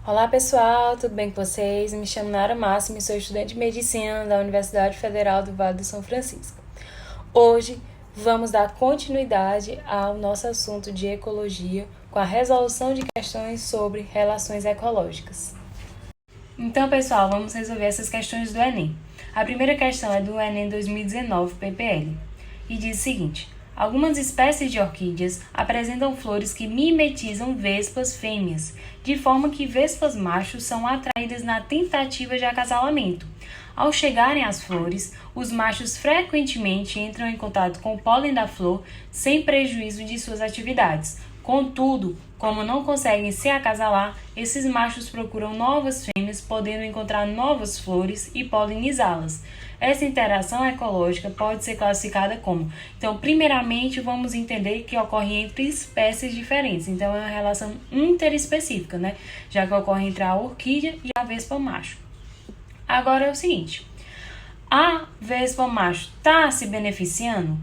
Olá pessoal, tudo bem com vocês? Me chamo Nara Máximo e sou estudante de Medicina da Universidade Federal do Vale do São Francisco. Hoje vamos dar continuidade ao nosso assunto de ecologia com a resolução de questões sobre relações ecológicas. Então pessoal, vamos resolver essas questões do Enem. A primeira questão é do Enem 2019 PPL e diz o seguinte: algumas espécies de orquídeas apresentam flores que mimetizam vespas fêmeas, de forma que vespas machos são atraídas na tentativa de acasalamento. Ao chegarem às flores, os machos frequentemente entram em contato com o pólen da flor sem prejuízo de suas atividades. Contudo, como não conseguem se acasalar, esses machos procuram novas fêmeas, podendo encontrar novas flores e polinizá-las. Essa interação ecológica pode ser classificada como... Então, primeiramente, vamos entender que ocorre entre espécies diferentes. Então, é uma relação interespecífica, né? Já que ocorre entre a orquídea e a vespa macho. Agora é o seguinte: a vespa macho está se beneficiando?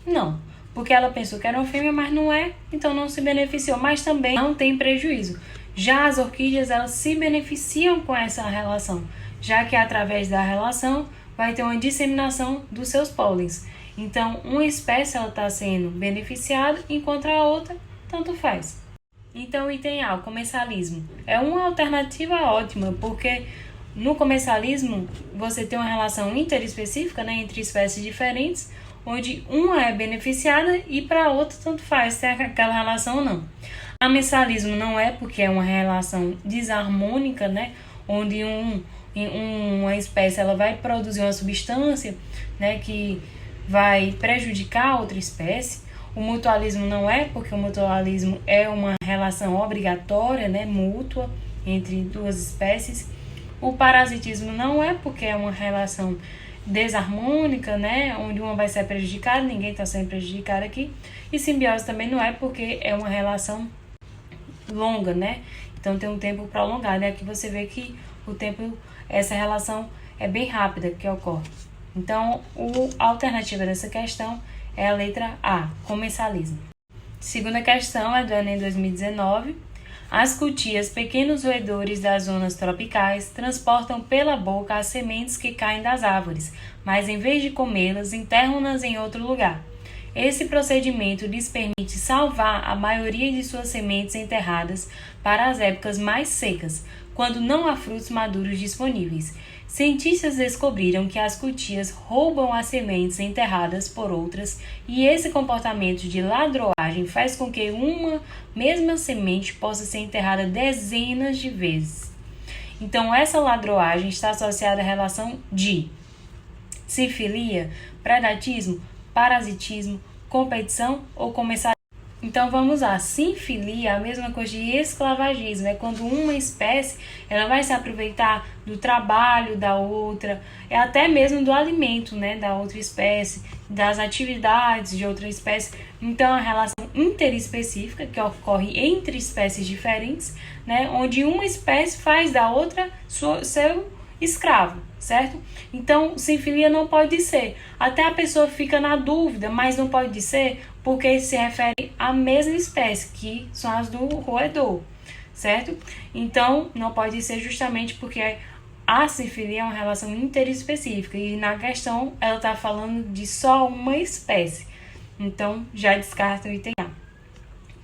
Não, porque ela pensou que era uma fêmea, mas não é, então não se beneficiou, mas também não tem prejuízo. Já as orquídeas, elas se beneficiam com essa relação, já que através da relação vai ter uma disseminação dos seus pólens. Então, uma espécie está sendo beneficiada, enquanto a outra, tanto faz. Então, o item A, o comensalismo, é uma alternativa ótima, porque no comensalismo você tem uma relação interespecífica, né, entre espécies diferentes, onde uma é beneficiada e para a outra tanto faz se é aquela relação ou não. A mensalismo não é, porque é uma relação desarmônica, né, onde uma espécie ela vai produzir uma substância, né, que vai prejudicar a outra espécie. O mutualismo não é, porque o mutualismo é uma relação obrigatória, né, mútua entre duas espécies. O parasitismo não é, porque é uma relação desarmônica, né, onde uma vai ser prejudicada, ninguém está sendo prejudicado aqui. E simbiose também não é, porque é uma relação longa, né, então tem um tempo prolongado. E aqui você vê que o tempo, essa relação é bem rápida que ocorre. Então, a alternativa dessa questão é a letra A, comensalismo. Segunda questão é do Enem 2019. As cutias, pequenos roedores das zonas tropicais, transportam pela boca as sementes que caem das árvores, mas em vez de comê-las, enterram-nas em outro lugar. Esse procedimento lhes permite salvar a maioria de suas sementes enterradas para as épocas mais secas, quando não há frutos maduros disponíveis. Cientistas descobriram que as cutias roubam as sementes enterradas por outras, e esse comportamento de ladroagem faz com que uma mesma semente possa ser enterrada dezenas de vezes. Então, essa ladroagem está associada à relação de sinfilia, predatismo, parasitismo, competição ou comercialismo. Então vamos lá, sinfilia é a mesma coisa de esclavagismo, é quando uma espécie ela vai se aproveitar do trabalho da outra, é até mesmo do alimento, né, da outra espécie, das atividades de outra espécie. Então é uma relação interespecífica que ocorre entre espécies diferentes, né, onde uma espécie faz da outra seu escravo, certo? Então, sinfilia não pode ser. Até a pessoa fica na dúvida, mas não pode ser porque se refere à mesma espécie, que são as do roedor, certo? Então, não pode ser justamente porque a sinfilia é uma relação interespecífica e na questão ela está falando de só uma espécie. Então, já descarta o item A.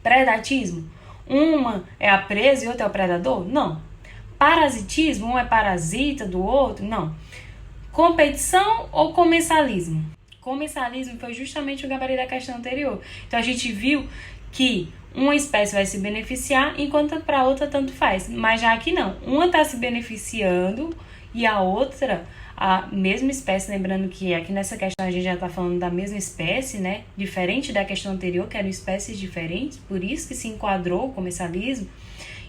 Predatismo. Uma é a presa e outra é o predador? Não. Parasitismo, um é parasita do outro? Não. Competição ou comensalismo? Comensalismo foi justamente o gabarito da questão anterior. Então, a gente viu que uma espécie vai se beneficiar, enquanto para outra tanto faz. Mas já aqui não. Uma está se beneficiando e a outra, a mesma espécie, lembrando que aqui nessa questão a gente já está falando da mesma espécie, né? Diferente da questão anterior, que eram espécies diferentes, por isso que se enquadrou o comensalismo.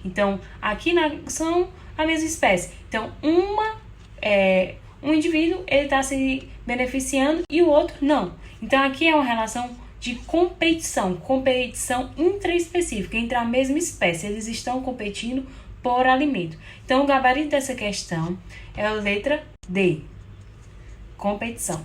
Então, aqui são a mesma espécie. Então, um indivíduo ele está se beneficiando e o outro não. Então, aqui é uma relação de competição intraespecífica entre a mesma espécie. Eles estão competindo por alimento. Então, o gabarito dessa questão é a letra D, competição.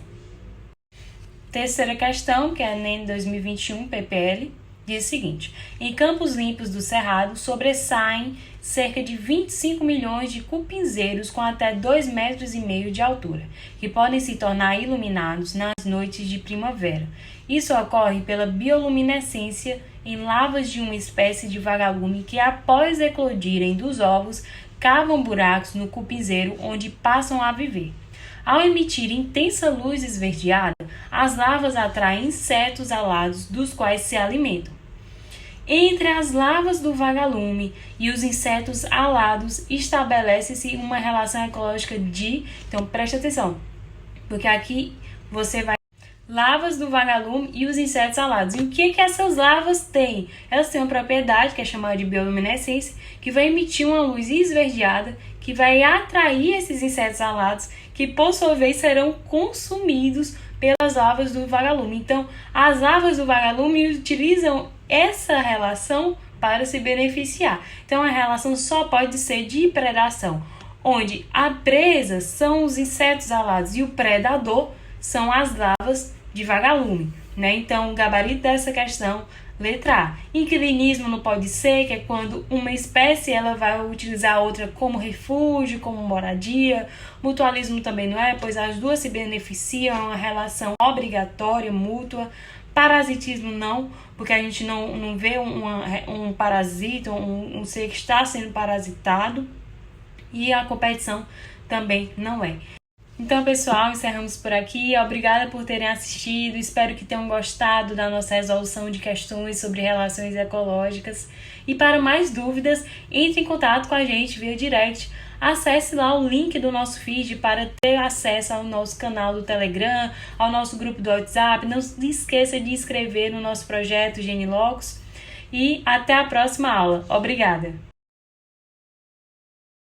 Terceira questão, que é Enem 2021 PPL, diz o seguinte: em campos limpos do Cerrado sobressaem cerca de 25 milhões de cupinzeiros com até 2,5 metros de altura, que podem se tornar iluminados nas noites de primavera. Isso ocorre pela bioluminescência em lavas de uma espécie de vagalume que, após eclodirem dos ovos, cavam buracos no cupinzeiro onde passam a viver. Ao emitir intensa luz esverdeada, as larvas atraem insetos alados dos quais se alimentam. Entre as larvas do vagalume e os insetos alados estabelece-se uma relação ecológica de... Então, preste atenção, porque aqui você vai... Larvas do vagalume e os insetos alados. E o que essas larvas têm? Elas têm uma propriedade que é chamada de bioluminescência, que vai emitir uma luz esverdeada, que vai atrair esses insetos alados, que por sua vez serão consumidos pelas larvas do vagalume. Então, as larvas do vagalume utilizam essa relação para se beneficiar. Então, a relação só pode ser de predação, onde a presa são os insetos alados e o predador são as larvas de vagalume, né? Então, o gabarito dessa questão, letra A. Inquilinismo não pode ser, que é quando uma espécie ela vai utilizar a outra como refúgio, como moradia. Mutualismo também não é, pois as duas se beneficiam, é uma relação obrigatória, mútua. Parasitismo não, porque a gente não vê um parasita, um ser que está sendo parasitado. E a competição também não é. Então, pessoal, encerramos por aqui. Obrigada por terem assistido. Espero que tenham gostado da nossa resolução de questões sobre relações ecológicas. E para mais dúvidas, entre em contato com a gente via direct. Acesse lá o link do nosso feed para ter acesso ao nosso canal do Telegram, ao nosso grupo do WhatsApp. Não se esqueça de inscrever no nosso projeto Genilocos. E até a próxima aula. Obrigada!